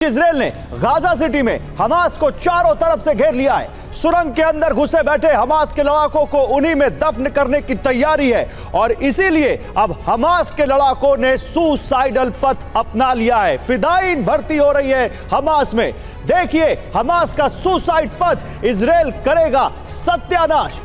Israel ने Gaza city में Hamas को चारों तरफ से घेर लिया है। सुरंग के अंदर घुसे बैठे हमास के लड़ाकों को उन्हीं में दफन करने की तैयारी है और इसीलिए अब हमास के लड़ाकों ने सुसाइडल पथ अपना लिया है। फिदायीन भर्ती हो रही है हमास में। देखिए हमास का सुसाइड पथ, इजराइल करेगा सत्यानाश।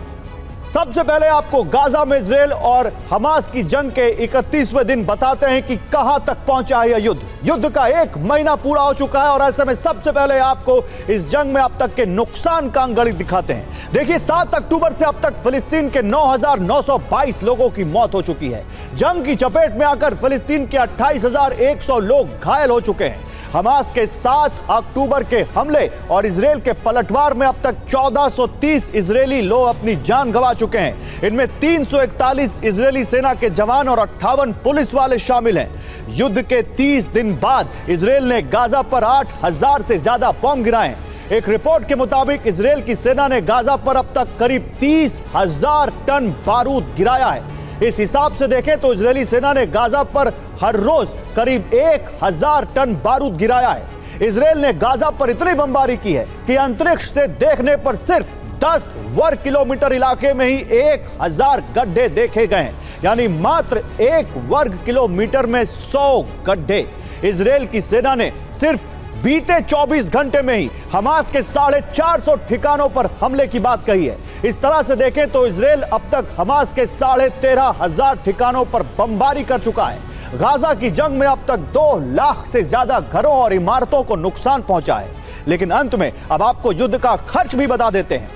सबसे पहले आपको गाजा में इजराइल और हमास की जंग के 31वें दिन बताते हैं कि कहां तक पहुंचा है यह युद्ध। युद्ध का 1 महीना पूरा हो चुका है और ऐसे में सबसे पहले आपको इस जंग में अब तक के नुकसान का अंकगणित दिखाते हैं। देखिए 7 अक्टूबर से अब तक फिलिस्तीन के 9,922 लोगों की मौत हो चुकी है। जंग की चपेट में आकर फिलिस्तीन के 28,100 लोग घायल हो चुके हैं। हमास के 7 अक्टूबर के हमले और इजराइल के पलटवार में अब तक 1430 इजरायली लोग अपनी जान गंवा चुके हैं। इनमें 341 इजरायली सेना के जवान और 58 पुलिस वाले शामिल हैं। युद्ध के 30 दिन बाद इजराइल ने गाजा पर 8,000 से ज्यादा बम गिराए। एक रिपोर्ट के मुताबिक इजराइल की सेना ने गाजा पर अब तक करीब 30,000 टन बारूद गिराया है। इस हिसाब से देखें तो इजरायली सेना ने गाजा पर हर रोज करीब 1,000 टन बारूद गिराया है। इजराइल ने गाजा पर इतनी बमबारी की है कि अंतरिक्ष से देखने पर सिर्फ 10 वर्ग किलोमीटर इलाके में ही 1,000 गड्ढे देखे गए हैं, यानी मात्र 1 वर्ग किलोमीटर में 100 गड्ढे। इजराइल की सेना ने सिर्फ बीते 24 घंटे में ही हमास के 450 ठिकानों पर हमले की बात कही है। इस तरह से देखें तो इजराइल अब तक हमास के 13,500 ठिकानों पर बमबारी कर चुका है। गाजा की जंग में अब तक 2 लाख से ज्यादा घरों और इमारतों को नुकसान पहुंचा है। लेकिन अंत में अब आपको युद्ध का खर्च भी बता देते हैं।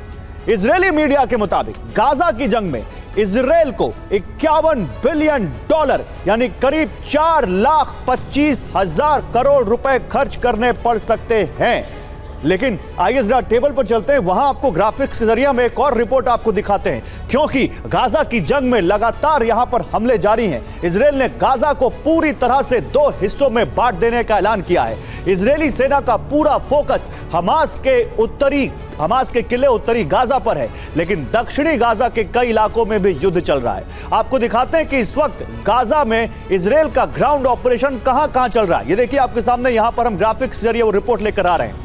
इजरायली मीडिया के मुताबिक गाजा की जंग में इजराइल को $51 बिलियन यानी करीब 4,25,000 करोड़ रुपए खर्च करने पड़ सकते हैं। लेकिन आइए जरा टेबल पर चलते हैं, वहां आपको ग्राफिक्स के जरिए हम एक और रिपोर्ट आपको दिखाते हैं, क्योंकि गाजा की जंग में लगातार यहां पर हमले जारी हैं। इजराइल ने गाजा को पूरी तरह से 2 हिस्सों में बांट देने का ऐलान किया है। इजरायली सेना का पूरा फोकस हमास के किले उत्तरी गाजा पर है, लेकिन दक्षिणी गाजा के कई इलाकों में भी युद्ध चल रहा है। आपको दिखाते हैं कि इस वक्त गाजा में इजराइल का ग्राउंड ऑपरेशन कहां चल रहा है। ये देखिए आपके सामने यहां पर हम ग्राफिक्स जरिए वो रिपोर्ट लेकर आ रहे हैं।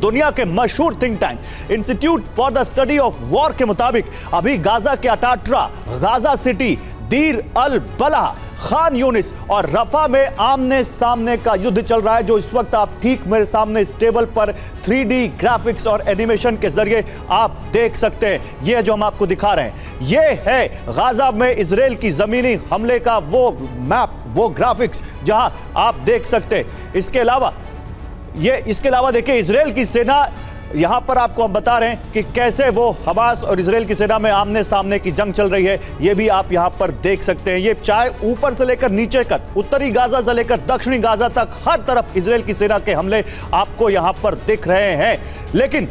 दुनिया के मशहूर think tank institute for the study of war के मुताबिक अभी गाजा के अटाट्रा, गाजा सिटी, दीर अल बला, खान यूनिस और रफा में आमने सामने का युद्ध चल रहा है, जो इस वक्त आप ठीक मेरे सामने इस टेबल पर 3D ग्राफिक्स और एनिमेशन के जरिए आप देख सकते हैं। यह जो हम आपको दिखा रहे हैं यह है गाजा में इजराइल की जमीनी हमले का वो मैप, वो ग्राफिक्स जहां आप देख सकते हैं। इसके अलावा देखिए इजराइल की सेना, यहां पर आपको हम बता रहे हैं कि कैसे वो हमास और इजराइल की सेना में आमने सामने की जंग चल रही है। ये भी आप यहां पर देख सकते हैं। ये चाहे ऊपर से लेकर नीचे तक, उत्तरी गाजा से लेकर दक्षिणी गाजा तक, हर तरफ इजराइल की सेना के हमले आपको यहां पर दिख रहे हैं। लेकिन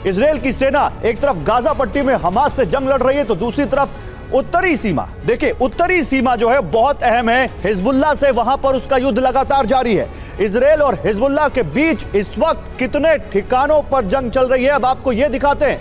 इजराइल की सेना एक तरफ गाजा पट्टी में हमास से जंग लड़ रही है, तो दूसरी तरफ उत्तरी सीमा, देखिए उत्तरी सीमा जो है बहुत अहम है। हिजबुल्लाह से वहां पर उसका युद्ध लगातार जारी है। इजराइल और हिजबुल्लाह के बीच इस वक्त कितने ठिकानों पर जंग चल रही है अब आपको यह दिखाते हैं।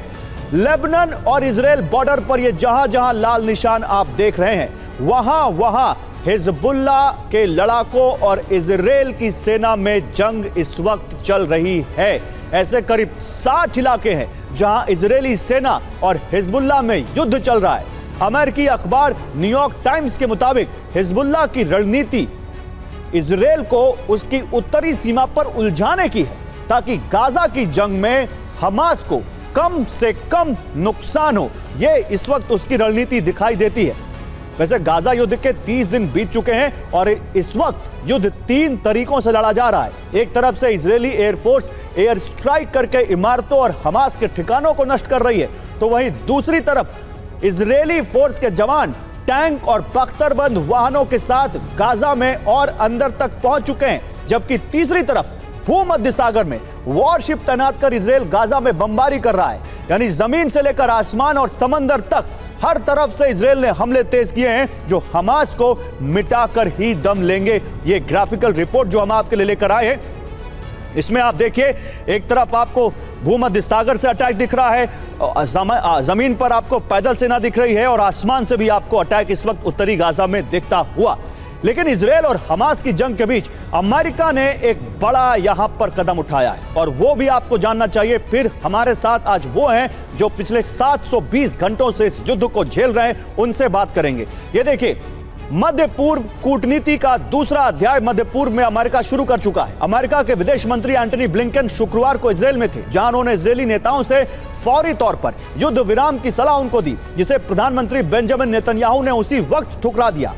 लेबनान और इजराइल बॉर्डर पर ये जहां लाल निशान आप देख रहे हैं, वहां हिजबुल्लाह के लड़ाकों और इजराइल की सेना में जंग इस वक्त चल रही है। ऐसे करीब 60 इलाके हैं जहां इजरायली सेना और हिजबुल्लाह में युद्ध चल रहा है। अमेरिकी अखबार न्यूयॉर्क टाइम्स के मुताबिक हिजबुल्लाह की रणनीति इजराइल को उसकी उत्तरी सीमा पर उलझाने की है, ताकि गाजा की जंग में हमास को कम से कम नुकसान हो। यह इस वक्त उसकी रणनीति दिखाई देती है। वैसे गाजा युद्ध के 30 दिन बीत चुके हैं और इस वक्त युद्ध 3 तरीकों से लड़ा जा रहा है। एक तरफ से इजरायली एयरफोर्स एयर स्ट्राइक करके इमारतों और हमास के ठिकानों को नष्ट कर रही है, तो वहीं दूसरी तरफ इजरायली फोर्स के जवान टैंक और बख्तरबंद वाहनों के साथ गाजा में और अंदर तक पहुंच चुके हैं। जबकि तीसरी तरफ भूमध्य सागर में वॉरशिप तैनात कर इजराइल गाजा में बमबारी कर रहा है, यानी जमीन से लेकर आसमान और समंदर तक हर तरफ से इजराइल ने हमले तेज किए हैं, जो हमास को मिटाकर ही दम लेंगे। ये ग्राफिकल रिपोर्ट जो हम आपके लिए लेकर आए हैं, इसमें आप देखिए एक तरफ आपको भूमध्य सागर से अटैक दिख रहा है, जमीन पर आपको पैदल सेना दिख रही है और आसमान से भी आपको अटैक इस वक्त उत्तरी गाजा में दिखता हुआ लेकिन इजराइल और हमास की जंग के बीच अमेरिका ने एक बड़ा यहां पर कदम उठाया है और वो भी आपको जानना चाहिए। फिर हमारे साथ आज वो हैं जो पिछले 720 घंटों से इस युद्ध को झेल रहे हैं, उनसे बात करेंगे। ये देखिए, मध्य पूर्व कूटनीति का दूसरा अध्याय मध्य पूर्व में अमेरिका शुरू कर चुका है। अमेरिका के विदेश मंत्री एंटनी ब्लिंकन शुक्रवार को इजराइल में थे, जहां उन्होंने इजरायली नेताओं से फौरी तौर पर युद्ध विराम की सलाह उनको दी, जिसे प्रधानमंत्री बेंजामिन नेतन्याहू ने उसी वक्त ठुकरा दिया।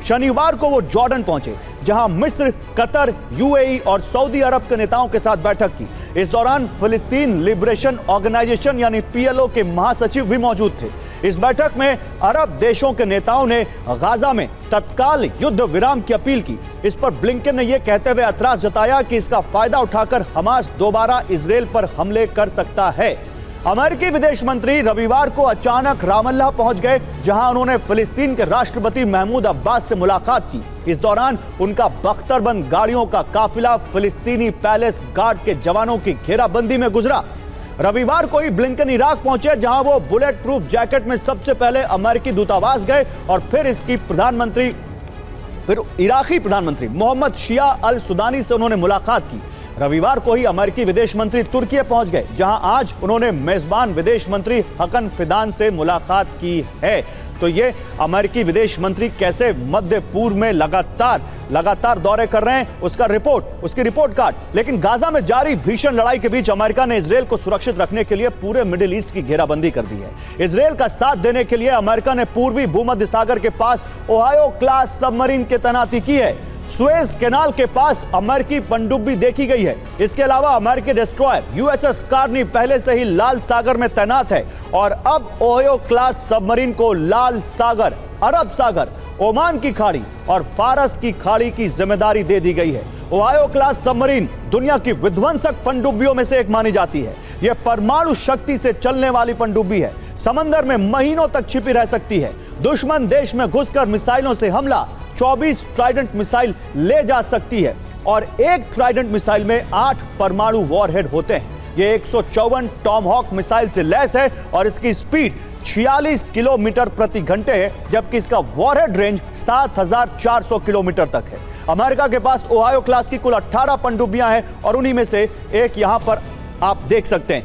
शनिवार को वो जॉर्डन पहुंचे, जहां मिस्र, कतर, यूएई और सऊदी अरब के नेताओं के साथ बैठक की। इस दौरान फिलिस्तीन लिबरेशन ऑर्गेनाइजेशन यानी पीएलओ के महासचिव भी मौजूद थे। इस बैठक में अरब देशों के नेताओं ने गाजा में तत्काल युद्ध विराम की अपील की। इस पर ब्लिंकन ने यह कहते हुए ऐतराज जताया कि इसका फायदा उठाकर हमास दोबारा इजराइल पर हमले कर सकता है। अमेरिकी विदेश मंत्री रविवार को अचानक रामल्लाह पहुंच गए, जहां उन्होंने फिलिस्तीन के राष्ट्रपति महमूद अब्बास से मुलाकात की। इस दौरान उनका बख्तरबंद गाड़ियों का काफिला फिलिस्तीनी पैलेस गार्ड के जवानों की घेराबंदी में गुजरा। रविवार को ही ब्लिंकन इराक पहुंचे, जहां वो बुलेट प्रूफ जैकेट में सबसे पहले अमेरिकी दूतावास गए और फिर इराकी प्रधानमंत्री मोहम्मद शिया अल सुदानी से उन्होंने मुलाकात की। रविवार को ही अमेरिकी विदेश मंत्री तुर्की पहुंच गए, जहां आज उन्होंने मेजबान विदेश मंत्री हकन फिदान से मुलाकात की है। तो ये अमेरिकी विदेश मंत्री कैसे मध्य पूर्व में लगातार दौरे कर रहे हैं, उसकी रिपोर्ट कार्ड। लेकिन गाजा में जारी भीषण लड़ाई के बीच अमेरिका ने इजराइल को सुरक्षित रखने के लिए पूरे मिडिल ईस्ट की घेराबंदी कर दी है। इजराइल का साथ देने के लिए अमेरिका ने पूर्वी भूमध्य सागर के पास ओहायो क्लास सबमरीन की तैनाती की है। सुएज कैनाल के पास अमेरिकी पनडुब्बी देखी गई है। इसके अलावा अमेरिकी डिस्ट्रॉयर यूएसएस कार्नी पहले से ही लाल सागर में तैनात है और अब ओहायो क्लास सबमरीन को लाल सागर, अरब सागर, ओमान की खाड़ी और फारस की खाड़ी की जिम्मेदारी दे दी गई है। ओहायो क्लास सबमरीन दुनिया की विध्वंसक पनडुब्बियों में से एक मानी जाती है। यह परमाणु शक्ति से चलने वाली पनडुब्बी है। समंदर में महीनों तक छिपी रह सकती है। दुश्मन देश में घुसकर मिसाइलों से हमला 24 ट्राइडेंट मिसाइल ले जा सकती है और एक ट्राइडेंट मिसाइल में 8 परमाणु वॉरहेड होते हैं। यह 154 टॉमहॉक मिसाइल से लैस है और इसकी स्पीड 46 किलोमीटर प्रति घंटे है, जबकि इसका वॉरहेड रेंज 7400 किलोमीटर तक है। अमेरिका के पास ओहायो क्लास की कुल 18 पनडुब्बियां हैं और उन्हीं में से एक यहां पर आप देख सकते हैं।